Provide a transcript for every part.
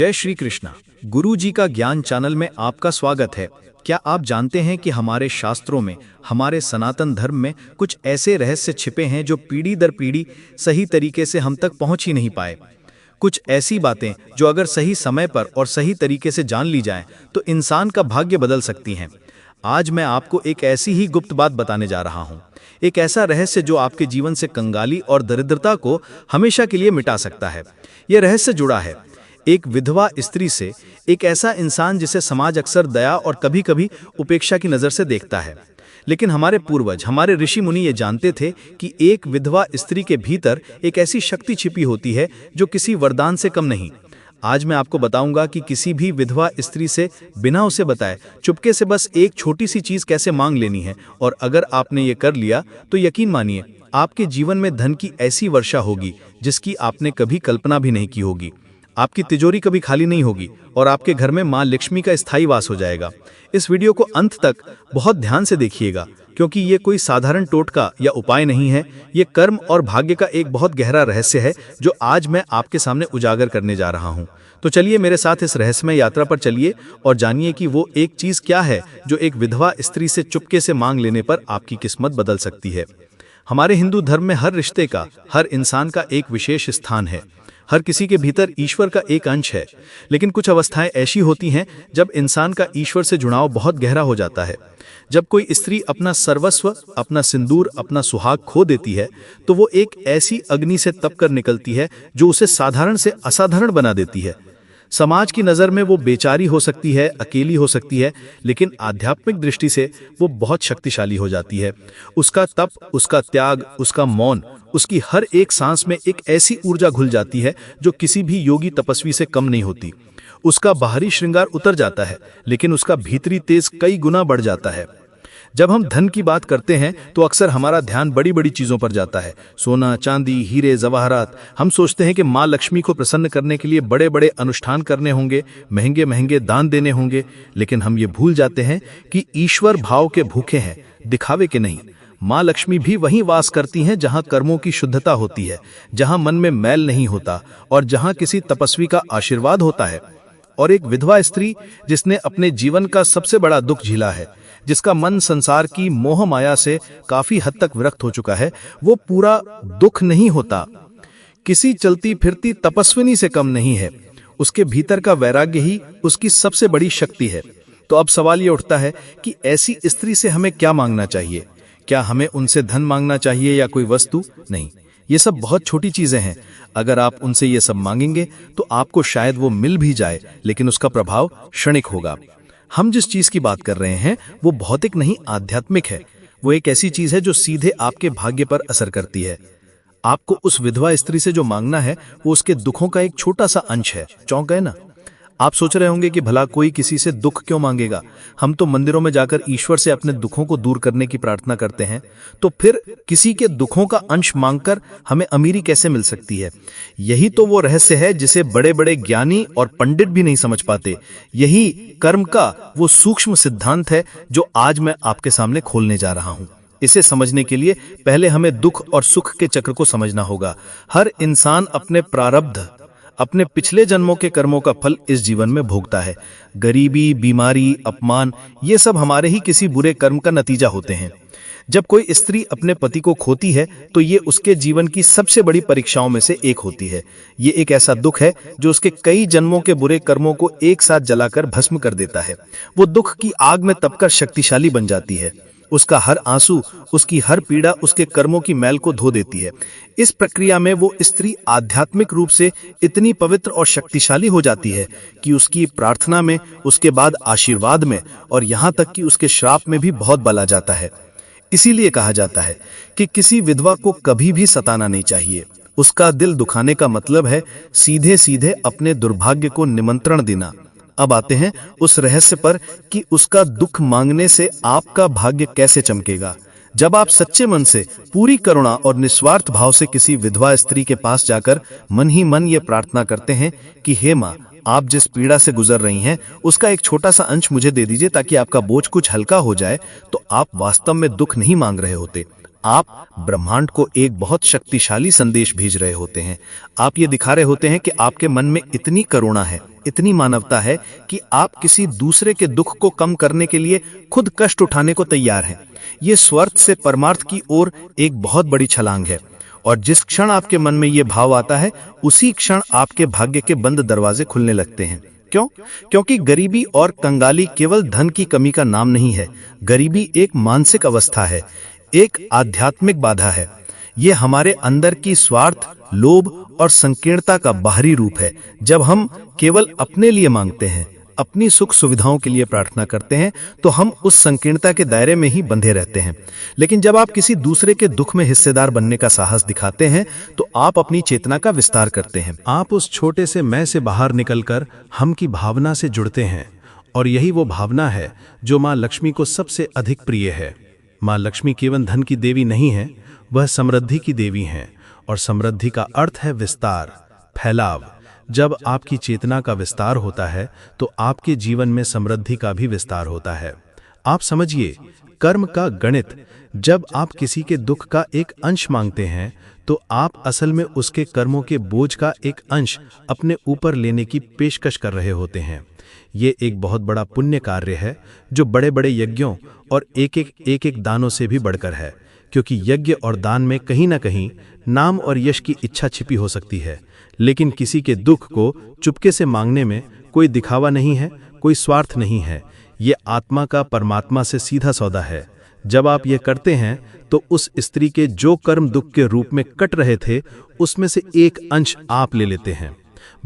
जय श्री कृष्णा। गुरु जी का ज्ञान चैनल में आपका स्वागत है। क्या आप जानते हैं कि हमारे शास्त्रों में, हमारे सनातन धर्म में कुछ ऐसे रहस्य छिपे हैं जो पीढ़ी दर पीढ़ी सही तरीके से हम तक पहुंच ही नहीं पाए। कुछ ऐसी बातें जो अगर सही समय पर और सही तरीके से जान ली जाएं तो इंसान का भाग्य बदल सकती हैं। आज मैं आपको एक ऐसी ही गुप्त बात बताने जा रहा हूं, एक ऐसा रहस्य जो आपके जीवन से कंगाली और दरिद्रता को हमेशा के लिए मिटा सकता है। यह रहस्य जुड़ा है एक विधवा स्त्री से, एक ऐसा इंसान जिसे समाज अक्सर दया और कभी-कभी उपेक्षा की नज़र से देखता है। लेकिन हमारे पूर्वज, हमारे ऋषि मुनि ये जानते थे कि एक विधवा स्त्री के भीतर एक ऐसी शक्ति छिपी होती है जो किसी वरदान से कम नहीं। आज मैं आपको बताऊंगा कि किसी भी विधवा स्त्री से बिना उसे बताए चुपके से बस एक छोटी सी चीज़ कैसे मांग लेनी है, और अगर आपने ये कर लिया तो यकीन मानिए आपके जीवन में धन की ऐसी वर्षा होगी जिसकी आपने कभी कल्पना भी नहीं की होगी। आपकी तिजोरी कभी खाली नहीं होगी और आपके घर में मां लक्ष्मी का स्थायी वास हो जाएगा। इस वीडियो को अंत तक बहुत ध्यान से देखिएगा, क्योंकि ये कोई साधारण टोटका या उपाय नहीं है। ये कर्म और भाग्य का एक बहुत गहरा रहस्य है जो आज मैं आपके सामने उजागर करने जा रहा हूँ। तो चलिए मेरे साथ इस रहस्यमय यात्रा पर चलिए और जानिए कि वो एक चीज़ क्या है जो एक विधवा स्त्री से चुपके से मांग लेने पर आपकी किस्मत बदल सकती है। हमारे हिंदू धर्म में हर रिश्ते का, हर इंसान का एक विशेष स्थान है। हर किसी के भीतर ईश्वर का एक अंश है। लेकिन कुछ अवस्थाएं ऐसी होती हैं जब इंसान का ईश्वर से जुड़ाव बहुत गहरा हो जाता है। जब कोई स्त्री अपना सर्वस्व, अपना सिंदूर, अपना सुहाग खो देती है तो वो एक ऐसी अग्नि से तप कर निकलती है जो उसे साधारण से असाधारण बना देती है। समाज की नज़र में वो बेचारी हो सकती है, अकेली हो सकती है, लेकिन आध्यात्मिक दृष्टि से वो बहुत शक्तिशाली हो जाती है। उसका तप, उसका त्याग, उसका मौन, उसकी हर एक सांस में एक ऐसी ऊर्जा घुल जाती है जो किसी भी योगी तपस्वी से कम नहीं होती। उसका बाहरी श्रृंगार उतर जाता है, लेकिन उसका भीतरी तेज कई गुना बढ़ जाता है। जब हम धन की बात करते हैं तो अक्सर हमारा ध्यान बड़ी बड़ी चीज़ों पर जाता है। सोना, चांदी, हीरे, जवाहरात। हम सोचते हैं कि माँ लक्ष्मी को प्रसन्न करने के लिए बड़े बड़े अनुष्ठान करने होंगे, महंगे महंगे दान देने होंगे। लेकिन हम ये भूल जाते हैं कि ईश्वर भाव के भूखे हैं, दिखावे के नहीं। माँ लक्ष्मी भी वहीं वास करती हैं जहाँ कर्मों की शुद्धता होती है, जहाँ मन में मैल नहीं होता और जहाँ किसी तपस्वी का आशीर्वाद होता है। और एक विधवा स्त्री जिसने अपने जीवन का सबसे बड़ा दुख झेला है, जिसका मन संसार की मोह माया से काफी हद तक विरक्त हो चुका है, वो पूरा दुख नहीं होता किसी चलती फिरती तपस्विनी से कम नहीं है। उसके भीतर का वैराग्य ही उसकी सबसे बड़ी शक्ति है। तो अब सवाल ये उठता है कि ऐसी स्त्री से हमें क्या मांगना चाहिए? क्या हमें उनसे धन मांगना चाहिए या कोई वस्तु? नहीं, ये सब बहुत छोटी चीजें हैं। अगर आप उनसे ये सब मांगेंगे तो आपको शायद वो मिल भी जाए, लेकिन उसका प्रभाव क्षणिक होगा। हम जिस चीज की बात कर रहे हैं वो भौतिक नहीं, आध्यात्मिक है। वो एक ऐसी चीज है जो सीधे आपके भाग्य पर असर करती है। आपको उस विधवा स्त्री से जो मांगना है वो उसके दुखों का एक छोटा सा अंश है। चौंक गए ना? आप सोच रहे होंगे कि भला कोई किसी से दुख क्यों मांगेगा? हम तो मंदिरों में जाकर ईश्वर से अपने दुखों को दूर करने की प्रार्थना करते हैं, तो फिर किसी के दुखों का अंश मांगकर हमें अमीरी कैसे मिल सकती है? यही तो वो रहस्य है जिसे बड़े बड़े ज्ञानी और पंडित भी नहीं समझ पाते। यही कर्म का वो सूक्ष्म सिद्धांत है जो आज मैं आपके सामने खोलने जा रहा हूं। इसे समझने के लिए पहले हमें दुख और सुख के चक्र को समझना होगा। हर इंसान अपने प्रारब्ध, अपने पिछले जन्मों के कर्मों का फल इस जीवन में भोगता है। गरीबी, बीमारी, अपमान, ये सब हमारे ही किसी बुरे कर्म का नतीजा होते हैं। जब कोई स्त्री अपने पति को खोती है तो ये उसके जीवन की सबसे बड़ी परीक्षाओं में से एक होती है। ये एक ऐसा दुख है जो उसके कई जन्मों के बुरे कर्मों को एक साथ जलाकर भस्म कर देता है। वो दुख की आग में तपकर शक्तिशाली बन जाती है। उसका हर आंसू, उसकी हर पीड़ा उसके कर्मों की मैल को धो देती है। इस प्रक्रिया में वो स्त्री आध्यात्मिक रूप से इतनी पवित्र और शक्तिशाली हो जाती है कि उसकी प्रार्थना में, उसके बाद आशीर्वाद में और यहाँ तक कि उसके श्राप में भी बहुत बल आ जाता है। इसीलिए कहा जाता है कि किसी विधवा को कभी भी सताना नहीं चाहिए। उसका दिल दुखाने का मतलब है सीधे सीधे अपने दुर्भाग्य को निमंत्रण देना। अब आते हैं उस रहस्य पर कि उसका दुख मांगने से आपका भाग्य कैसे चमकेगा। जब आप सच्चे मन से, पूरी करुणा और निस्वार्थ भाव से किसी विधवा स्त्री के पास जाकर मन ही मन ये प्रार्थना करते हैं कि हे माँ, आप जिस पीड़ा से गुजर रही हैं उसका एक छोटा सा अंश मुझे दे दीजिए ताकि आपका बोझ कुछ हल्का हो जाए, तो आप वास्तव में दुख नहीं मांग रहे होते, आप ब्रह्मांड को एक बहुत शक्तिशाली संदेश भेज रहे होते हैं। आप ये दिखा रहे होते हैं कि आपके मन में इतनी करुणा है, इतनी मानवता है कि आप किसी दूसरे के दुख को कम करने के लिए खुद कष्ट उठाने को तैयार हैं। ये स्वार्थ से परमार्थ की ओर एक बहुत बड़ी छलांग है। और जिस क्षण आपके मन में ये भाव आता है, उसी क्षण आपके भाग्य के बंद दरवाजे खुलने लगते हैं। क्यों? क्योंकि गरीबी और कंगाली केवल धन की कमी का नाम नहीं है। गरीबी एक मानसिक अवस्था है, एक आध्यात्मिक बाधा है। ये हमारे अंदर की स्वार्थ, लोभ और संकीर्णता का बाहरी रूप है। जब हम केवल अपने लिए मांगते हैं, अपनी सुख सुविधाओं के लिए प्रार्थना करते हैं, तो हम उस संकीर्णता के दायरे में ही बंधे रहते हैं। लेकिन जब आप किसी दूसरे के दुख में हिस्सेदार बनने का साहस दिखाते हैं, तो आप अपनी चेतना का विस्तार करते हैं। आप उस छोटे से मैं से बाहर निकलकर हम की भावना से जुड़ते हैं। और यही वो भावना है जो माँ लक्ष्मी को सबसे अधिक प्रिय है। माँ लक्ष्मी केवल धन की देवी नहीं है, वह समृद्धि की देवी हैं। और समृद्धि का अर्थ है विस्तार, फैलाव। जब आपकी चेतना का विस्तार होता है, तो आपके जीवन में समृद्धि का भी विस्तार होता है। आप समझिए, कर्म का गणित। जब आप किसी के दुख का एक अंश मांगते हैं, तो आप असल में उसके कर्मों के बोझ का एक अंश अपने ऊपर लेने की पेशकश कर रहे होते हैं। ये एक बहुत बड़ा पुण्य कार्य है, जो बड़े बड़े यज्ञों और एक एक दानों से भी बढ़कर है। क्योंकि यज्ञ और दान में कहीं ना कहीं नाम और यश की इच्छा छिपी हो सकती है, लेकिन किसी के दुख को चुपके से मांगने में कोई दिखावा नहीं है, कोई स्वार्थ नहीं है। ये आत्मा का परमात्मा से सीधा सौदा है। जब आप ये करते हैं, तो उस स्त्री के जो कर्म दुख के रूप में कट रहे थे, उसमें से एक अंश आप ले लेते हैं।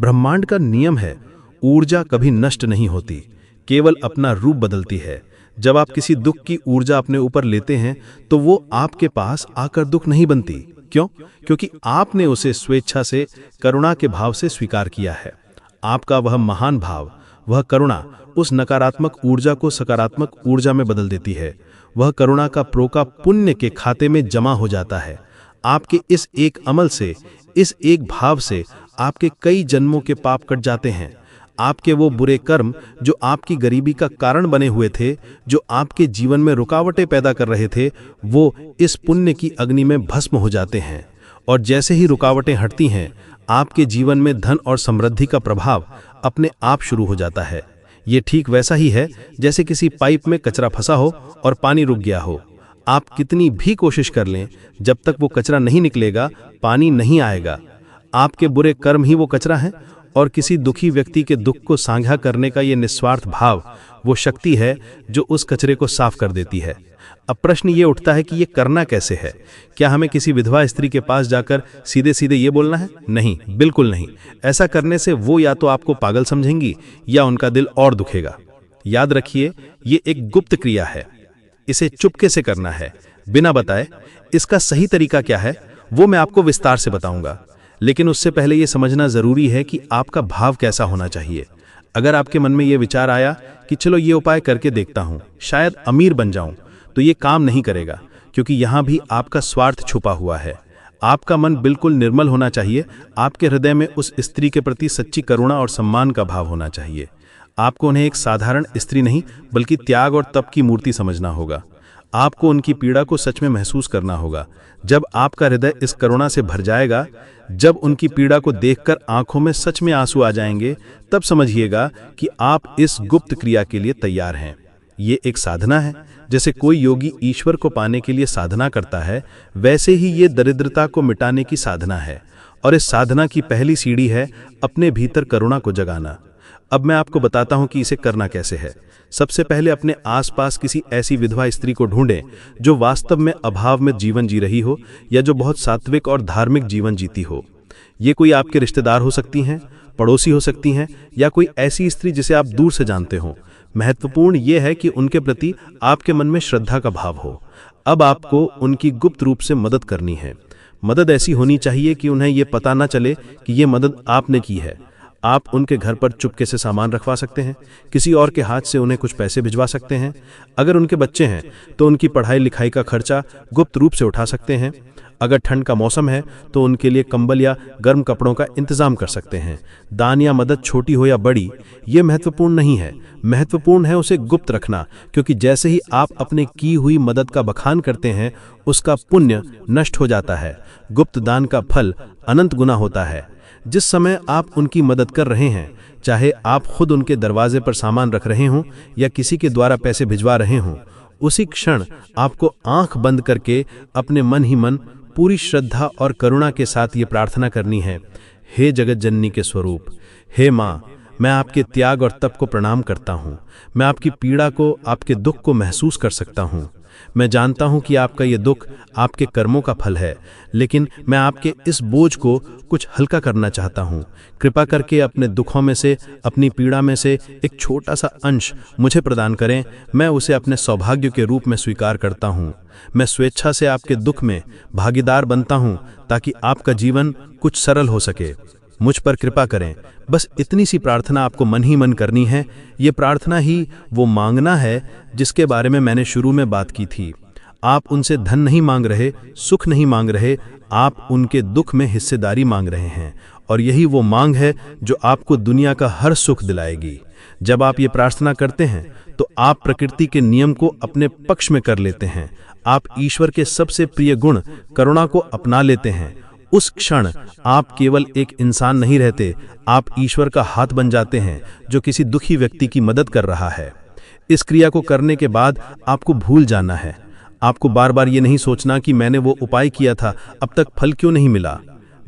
ब्रह्मांड का नियम है, ऊर्जा कभी नष्ट नहीं होती, केवल अपना रूप बदलती है। जब आप किसी दुख की ऊर्जा अपने ऊपर लेते हैं, तो वो आपके पास आकर दुख नहीं बनती। क्यों? क्योंकि आपने उसे स्वेच्छा से, करुणा के भाव से स्वीकार किया है। आपका वह महान भाव, वह करुणा उस नकारात्मक ऊर्जा को सकारात्मक ऊर्जा में बदल देती है। वह करुणा का प्रोका पुण्य के खाते में जमा हो जाता है। आपके इस एक अमल से, इस एक भाव से आपके कई जन्मों के पाप कट जाते हैं। आपके वो बुरे कर्म जो आपकी गरीबी का कारण बने हुए थे, जो आपके जीवन में रुकावटें पैदा कर रहे थे, वो इस पुण्य की अग्नि में भस्म हो जाते हैं। और जैसे ही रुकावटें हटती हैं, आपके जीवन में धन और समृद्धि का प्रभाव अपने आप शुरू हो जाता है। ये ठीक वैसा ही है जैसे किसी पाइप में कचरा फंसा हो और पानी रुक गया हो। आप कितनी भी कोशिश कर लें, जब तक वो कचरा नहीं निकलेगा, पानी नहीं आएगा। आपके बुरे कर्म ही वो कचरा हैं, और किसी दुखी व्यक्ति के दुख को साझा करने का ये निस्वार्थ भाव वो शक्ति है जो उस कचरे को साफ कर देती है। अब प्रश्न ये उठता है कि ये करना कैसे है? क्या हमें किसी विधवा स्त्री के पास जाकर सीधे सीधे ये बोलना है? नहीं, बिल्कुल नहीं। ऐसा करने से वो या तो आपको पागल समझेंगी या उनका दिल और दुखेगा। याद रखिए, ये एक गुप्त क्रिया है। इसे चुपके से करना है, बिना बताए। इसका सही तरीका क्या है, वो मैं आपको विस्तार से बताऊंगा। लेकिन उससे पहले ये समझना जरूरी है कि आपका भाव कैसा होना चाहिए। अगर आपके मन में ये विचार आया कि चलो ये उपाय करके देखता हूँ, शायद अमीर बन जाऊं, तो ये काम नहीं करेगा, क्योंकि यहाँ भी आपका स्वार्थ छुपा हुआ है। आपका मन बिल्कुल निर्मल होना चाहिए। आपके हृदय में उस स्त्री के प्रति सच्ची करुणा और सम्मान का भाव होना चाहिए। आपको उन्हें एक साधारण स्त्री नहीं, बल्कि त्याग और तप की मूर्ति समझना होगा। आपको उनकी पीड़ा को सच में महसूस करना होगा। जब आपका हृदय इस करुणा से भर जाएगा, जब उनकी पीड़ा को देखकर आंखों में सच में आंसू आ जाएंगे, तब समझिएगा कि आप इस गुप्त क्रिया के लिए तैयार हैं। ये एक साधना है। जैसे कोई योगी ईश्वर को पाने के लिए साधना करता है, वैसे ही ये दरिद्रता को मिटाने की साधना है। और इस साधना की पहली सीढ़ी है अपने भीतर करुणा को जगाना। अब मैं आपको बताता हूं कि इसे करना कैसे है। सबसे पहले अपने आसपास किसी ऐसी विधवा स्त्री को ढूंढें जो वास्तव में अभाव में जीवन जी रही हो, या जो बहुत सात्विक और धार्मिक जीवन जीती हो। ये कोई आपके रिश्तेदार हो सकती हैं, पड़ोसी हो सकती हैं, या कोई ऐसी स्त्री जिसे आप दूर से जानते हो। महत्वपूर्ण ये है कि उनके प्रति आपके मन में श्रद्धा का भाव हो। अब आपको उनकी गुप्त रूप से मदद करनी है। मदद ऐसी होनी चाहिए कि उन्हें यह पता न चले कि ये मदद आपने की है। आप उनके घर पर चुपके से सामान रखवा सकते हैं, किसी और के हाथ से उन्हें कुछ पैसे भिजवा सकते हैं। अगर उनके बच्चे हैं तो उनकी पढ़ाई लिखाई का खर्चा गुप्त रूप से उठा सकते हैं। अगर ठंड का मौसम है तो उनके लिए कंबल या गर्म कपड़ों का इंतजाम कर सकते हैं। दान या मदद छोटी हो या बड़ी, ये महत्वपूर्ण नहीं है। महत्वपूर्ण है उसे गुप्त रखना, क्योंकि जैसे ही आप अपने की हुई मदद का बखान करते हैं, उसका पुण्य नष्ट हो जाता है। गुप्त दान का फल अनंत गुना होता है। जिस समय आप उनकी मदद कर रहे हैं, चाहे आप खुद उनके दरवाजे पर सामान रख रहे हों या किसी के द्वारा पैसे भिजवा रहे हों, उसी क्षण आपको आंख बंद करके अपने मन ही मन पूरी श्रद्धा और करुणा के साथ ये प्रार्थना करनी है। हे जगत जननी के स्वरूप, हे माँ, मैं आपके त्याग और तप को प्रणाम करता हूँ। मैं आपकी पीड़ा को, आपके दुख को महसूस कर सकता हूँ। मैं जानता हूँ कि आपका ये दुख आपके कर्मों का फल है, लेकिन मैं आपके इस बोझ को कुछ हल्का करना चाहता हूँ। कृपा करके अपने दुखों में से, अपनी पीड़ा में से एक छोटा सा अंश मुझे प्रदान करें। मैं उसे अपने सौभाग्य के रूप में स्वीकार करता हूँ। मैं स्वेच्छा से आपके दुख में भागीदार बनता हूँ, ताकि आपका जीवन कुछ सरल हो सके। मुझ पर कृपा करें। बस इतनी सी प्रार्थना आपको मन ही मन करनी है। ये प्रार्थना ही वो मांगना है जिसके बारे में मैंने शुरू में बात की थी। आप उनसे धन नहीं मांग रहे, सुख नहीं मांग रहे, आप उनके दुख में हिस्सेदारी मांग रहे हैं। और यही वो मांग है जो आपको दुनिया का हर सुख दिलाएगी। जब आप ये प्रार्थना करते हैं तो आप प्रकृति के नियम को अपने पक्ष में कर लेते हैं। आप ईश्वर के सबसे प्रिय गुण करुणा को अपना लेते हैं। उस क्षण आप केवल एक इंसान नहीं रहते, आप ईश्वर का हाथ बन जाते हैं जो किसी दुखी व्यक्ति की मदद कर रहा है। इस क्रिया को करने के बाद आपको भूल जाना है। आपको बार बार ये नहीं सोचना कि मैंने वो उपाय किया था, अब तक फल क्यों नहीं मिला।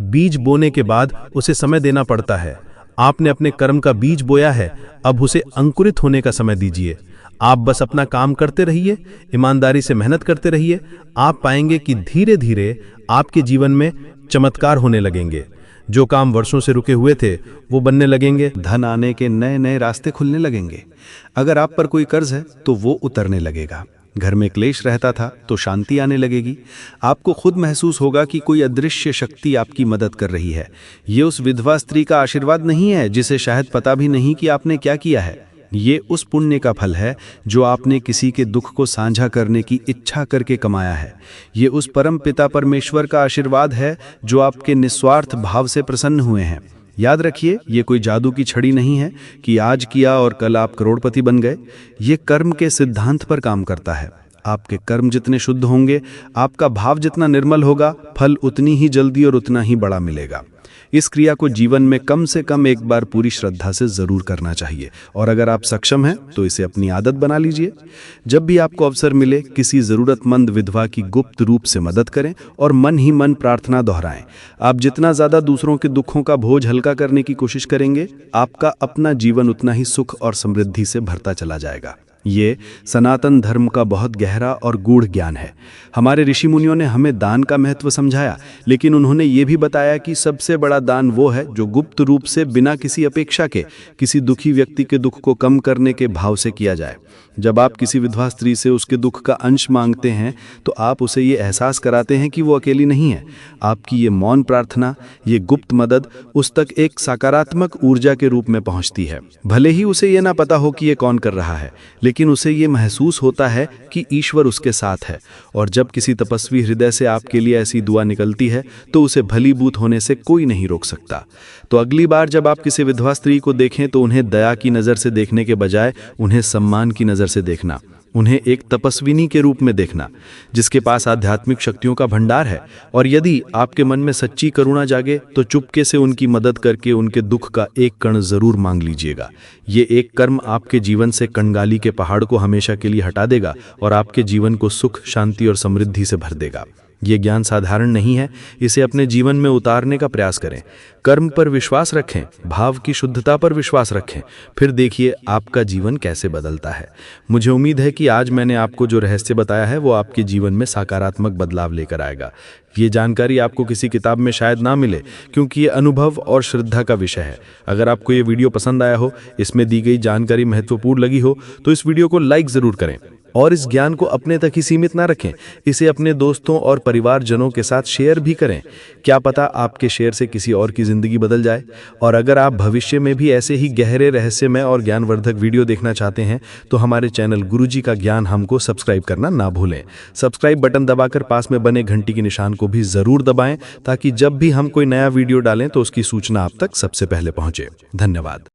बीज बोने के बाद उसे समय देना पड़ता है। आपने अपने कर्म का बीज बोया है, अब उसे अंकुरित होने का समय दीजिए। आप बस अपना काम करते रहिए, ईमानदारी से मेहनत करते रहिए। आप पाएंगे कि धीरे धीरे आपके जीवन में चमत्कार होने लगेंगे। जो काम वर्षों से रुके हुए थे वो बनने लगेंगे। धन आने के नए नए रास्ते खुलने लगेंगे। अगर आप पर कोई कर्ज है तो वो उतरने लगेगा। घर में क्लेश रहता था तो शांति आने लगेगी। आपको खुद महसूस होगा कि कोई अदृश्य शक्ति आपकी मदद कर रही है। ये उस विधवा स्त्री का आशीर्वाद नहीं है जिसे शायद पता भी नहीं कि आपने क्या किया है। ये उस पुण्य का फल है जो आपने किसी के दुख को साझा करने की इच्छा करके कमाया है। ये उस परम पिता परमेश्वर का आशीर्वाद है जो आपके निस्वार्थ भाव से प्रसन्न हुए हैं। याद रखिए, ये कोई जादू की छड़ी नहीं है कि आज किया और कल आप करोड़पति बन गए। ये कर्म के सिद्धांत पर काम करता है। आपके कर्म जितने शुद्ध होंगे, आपका भाव जितना निर्मल होगा, फल उतनी ही जल्दी और उतना ही बड़ा मिलेगा। इस क्रिया को जीवन में कम से कम एक बार पूरी श्रद्धा से जरूर करना चाहिए, और अगर आप सक्षम हैं तो इसे अपनी आदत बना लीजिए। जब भी आपको अवसर मिले, किसी जरूरतमंद विधवा की गुप्त रूप से मदद करें और मन ही मन प्रार्थना दोहराएं। आप जितना ज्यादा दूसरों के दुखों का बोझ हल्का करने की कोशिश करेंगे, आपका अपना जीवन उतना ही सुख और समृद्धि से भरता चला जाएगा। ये सनातन धर्म का बहुत गहरा और गूढ़ ज्ञान है। हमारे ऋषि मुनियों ने हमें दान का महत्व समझाया, लेकिन उन्होंने ये भी बताया कि सबसे बड़ा दान वो है जो गुप्त रूप से, बिना किसी अपेक्षा के, किसी दुखी व्यक्ति के दुख को कम करने के भाव से किया जाए। जब आप किसी विधवा स्त्री से उसके दुख का अंश मांगते हैं तो आप उसे ये एहसास कराते हैं कि वो अकेली नहीं है। आपकी ये मौन प्रार्थना, ये गुप्त मदद उस तक एक सकारात्मक ऊर्जा के रूप में पहुंचती है। भले ही उसे ये ना पता हो कि ये कौन कर रहा है, लेकिन उसे ये महसूस होता है कि ईश्वर उसके साथ है। और जब किसी तपस्वी हृदय से आपके लिए ऐसी दुआ निकलती है तो उसे भलीभूत होने से कोई नहीं रोक सकता। तो अगली बार जब आप किसी विधवा स्त्री को देखें तो उन्हें दया की नज़र से देखने के बजाय उन्हें सम्मान की नज़र से देखना, उन्हें एक तपस्विनी के रूप में देखना जिसके पास आध्यात्मिक शक्तियों का भंडार है। और यदि आपके मन में सच्ची करुणा जागे तो चुपके से उनकी मदद करके उनके दुख का एक कण जरूर मांग लीजिएगा। ये एक कर्म आपके जीवन से कंगाली के पहाड़ को हमेशा के लिए हटा देगा और आपके जीवन को सुख, शांति और समृद्धि से भर देगा। ये ज्ञान साधारण नहीं है, इसे अपने जीवन में उतारने का प्रयास करें। कर्म पर विश्वास रखें, भाव की शुद्धता पर विश्वास रखें, फिर देखिए आपका जीवन कैसे बदलता है। मुझे उम्मीद है कि आज मैंने आपको जो रहस्य बताया है वो आपके जीवन में सकारात्मक बदलाव लेकर आएगा। ये जानकारी आपको किसी किताब में शायद ना मिले, क्योंकि ये अनुभव और श्रद्धा का विषय है। अगर आपको ये वीडियो पसंद आया हो, इसमें दी गई जानकारी महत्वपूर्ण लगी हो, तो इस वीडियो को लाइक ज़रूर करें और इस ज्ञान को अपने तक ही सीमित ना रखें, इसे अपने दोस्तों और परिवारजनों के साथ शेयर भी करें। क्या पता आपके शेयर से किसी और की जिंदगी बदल जाए। और अगर आप भविष्य में भी ऐसे ही गहरे रहस्यमय और ज्ञानवर्धक वीडियो देखना चाहते हैं तो हमारे चैनल गुरुजी का ज्ञान हमको सब्सक्राइब करना ना भूलें। सब्सक्राइब बटन दबाकर पास में बने घंटी के निशान को भी जरूर दबाएं ताकि जब भी हम कोई नया वीडियो डालें तो उसकी सूचना आप तक सबसे पहले पहुंचे। धन्यवाद।